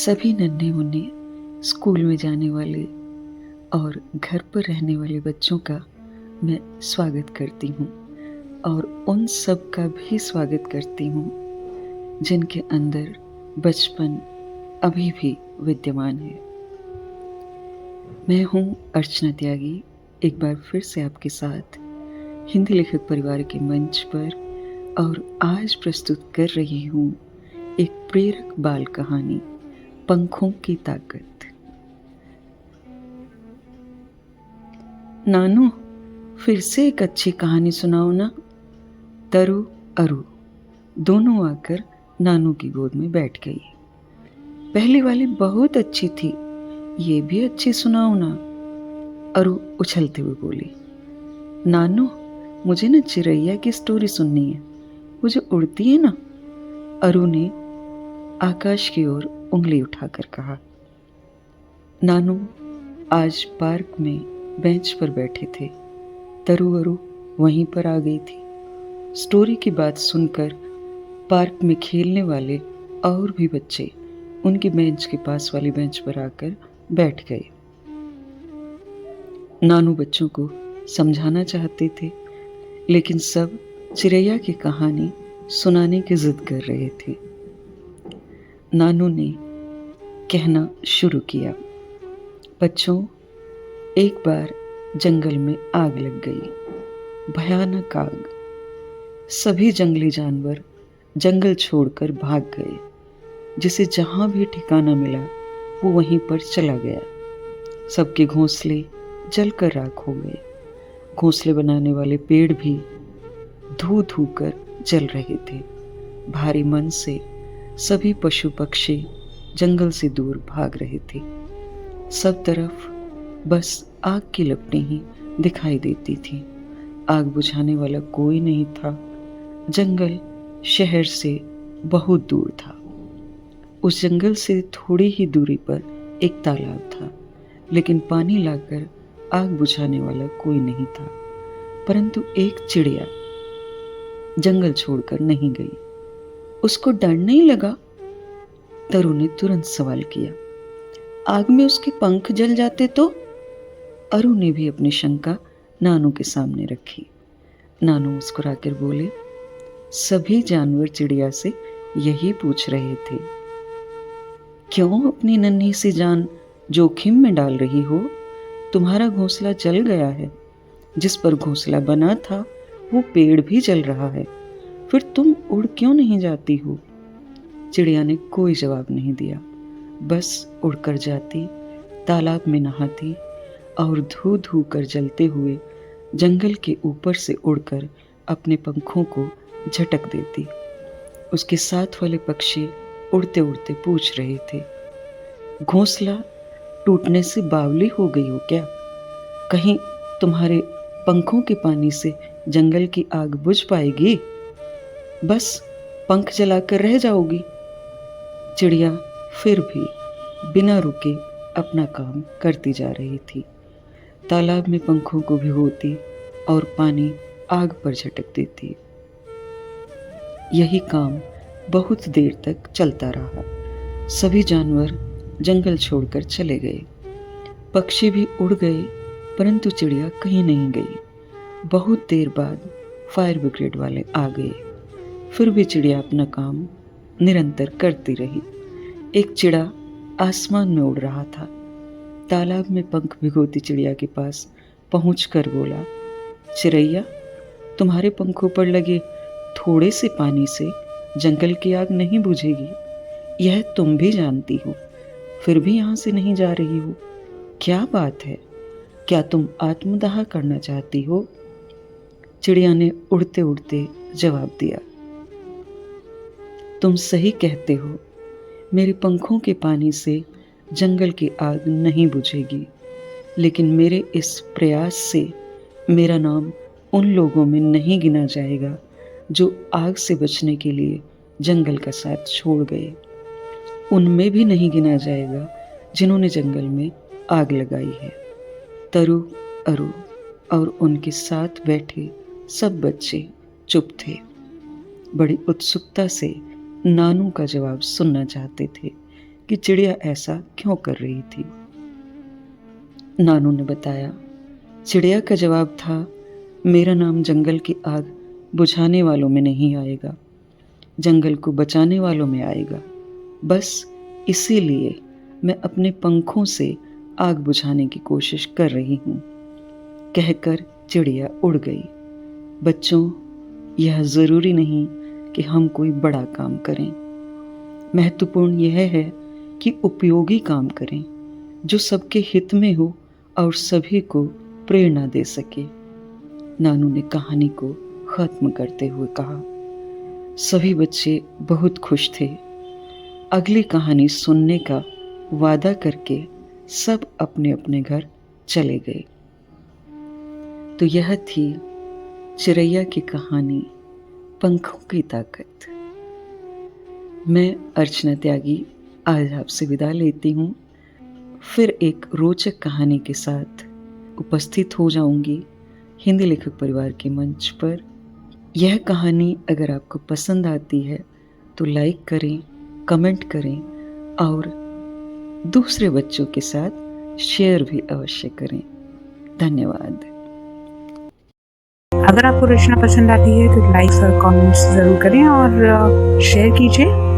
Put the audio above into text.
सभी नन्हे मुन्ने स्कूल में जाने वाले और घर पर रहने वाले बच्चों का मैं स्वागत करती हूँ और उन सब का भी स्वागत करती हूँ जिनके अंदर बचपन अभी भी विद्यमान है। मैं हूँ अर्चना त्यागी, एक बार फिर से आपके साथ हिंदी लेखक परिवार के मंच पर, और आज प्रस्तुत कर रही हूँ एक प्रेरक बाल कहानी, पंखों की ताकत। नानू, फिर से एक अच्छी कहानी सुनाओ ना। तरु अरु दोनों आकर नानू की गोद में बैठ गई। पहली वाली बहुत अच्छी थी, ये भी अच्छी सुनाओ ना। अरु उछलते हुए बोली। नानू, मुझे ना चिड़ैया की स्टोरी सुननी है, वो जो उड़ती है ना। अरु ने आकाश की ओर उंगली उठाकर कहा। नानू आज पार्क में बेंच पर बैठे थे। तरु अरु वहीं पर आ गई थी। स्टोरी की बात सुनकर पार्क में खेलने वाले और भी बच्चे उनकी बेंच के पास वाली बेंच पर आकर बैठ गए। नानू बच्चों को समझाना चाहते थे, लेकिन सब चिड़ैया की कहानी सुनाने की जिद कर रहे थे। नानू ने कहना शुरू किया। बच्चों, एक बार जंगल में आग लग गई, भयानक आग। सभी जंगली जानवर जंगल छोड़कर भाग गए। जिसे जहां भी ठिकाना मिला वो वहीं पर चला गया। सबके घोंसले जलकर राख हो गए। घोंसले बनाने वाले पेड़ भी धू धू कर जल रहे थे। भारी मन से सभी पशु पक्षी जंगल से दूर भाग रहे थे। सब तरफ बस आग की लपटें ही दिखाई देती थी। आग बुझाने वाला कोई नहीं था। जंगल शहर से बहुत दूर था। उस जंगल से थोड़ी ही दूरी पर एक तालाब था, लेकिन पानी लाकर आग बुझाने वाला कोई नहीं था। परंतु एक चिड़िया जंगल छोड़कर नहीं गई। उसको डर नहीं लगा? तरु ने तुरंत सवाल किया। आग में उसके पंख जल जाते तो? अरु ने भी अपनी शंका नानू के सामने रखी। नानू मुस्कुराकर बोले, सभी जानवर चिड़िया से यही पूछ रहे थे। क्यों अपनी नन्ही सी जान जोखिम में डाल रही हो? तुम्हारा घोंसला जल गया है। जिस पर घोंसला बना था वो पेड़ भी जल रहा है। फिर तुम उड़ क्यों नहीं जाती हो? चिड़िया ने कोई जवाब नहीं दिया। बस उड़कर जाती, तालाब में नहाती और धू धू कर जलते हुए जंगल के ऊपर से उड़कर अपने पंखों को झटक देती। उसके साथ वाले पक्षी उड़ते उड़ते पूछ रहे थे, घोंसला टूटने से बावली हो गई हो क्या? कहीं तुम्हारे पंखों के पानी से जंगल की आग बुझ पाएगी? बस पंख जलाकर रह जाओगी? चिड़िया फिर भी बिना रुके अपना काम करती जा रही थी। तालाब में पंखों को भिगोती और पानी आग पर झटक देती। यही काम बहुत देर तक चलता रहा। सभी जानवर जंगल छोड़कर चले गए। पक्षी भी उड़ गए, परंतु चिड़िया कहीं नहीं गई। बहुत देर बाद फायर ब्रिगेड वाले आ गए। फिर भी चिड़िया अपना काम निरंतर करती रही। एक चिड़ा आसमान में उड़ रहा था। तालाब में पंख भिगोती चिड़िया के पास पहुंचकर बोला, चिड़ैया, तुम्हारे पंखों पर लगे थोड़े से पानी से जंगल की आग नहीं बुझेगी, यह तुम भी जानती हो। फिर भी यहाँ से नहीं जा रही हो, क्या बात है? क्या तुम आत्मदाह करना चाहती हो? चिड़िया ने उड़ते उड़ते जवाब दिया, तुम सही कहते हो। मेरे पंखों के पानी से जंगल की आग नहीं बुझेगी, लेकिन मेरे इस प्रयास से मेरा नाम उन लोगों में नहीं गिना जाएगा जो आग से बचने के लिए जंगल का साथ छोड़ गए। उनमें भी नहीं गिना जाएगा जिन्होंने जंगल में आग लगाई है। तरु अरु और उनके साथ बैठे सब बच्चे चुप थे। बड़ी उत्सुकता से नानू का जवाब सुनना चाहते थे कि चिड़िया ऐसा क्यों कर रही थी। नानू ने बताया, चिड़िया का जवाब था, मेरा नाम जंगल की आग बुझाने वालों में नहीं आएगा, जंगल को बचाने वालों में आएगा। बस इसीलिए मैं अपने पंखों से आग बुझाने की कोशिश कर रही हूँ। कहकर चिड़िया उड़ गई। बच्चों, यह ज़रूरी नहीं कि हम कोई बड़ा काम करें। महत्वपूर्ण यह है कि उपयोगी काम करें, जो सबके हित में हो और सभी को प्रेरणा दे सके। नानू ने कहानी को ख़त्म करते हुए कहा। सभी बच्चे बहुत खुश थे। अगली कहानी सुनने का वादा करके सब अपने अपने घर चले गए। तो यह थी चिड़ैया की कहानी, पंखों की ताकत। मैं अर्चना त्यागी आज आपसे विदा लेती हूँ। फिर एक रोचक कहानी के साथ उपस्थित हो जाऊंगी हिंदी लेखक परिवार के मंच पर। यह कहानी अगर आपको पसंद आती है तो लाइक करें, कमेंट करें और दूसरे बच्चों के साथ शेयर भी अवश्य करें। धन्यवाद। अगर आपको रचना पसंद आती है तो लाइक और कमेंट्स ज़रूर करें और शेयर कीजिए।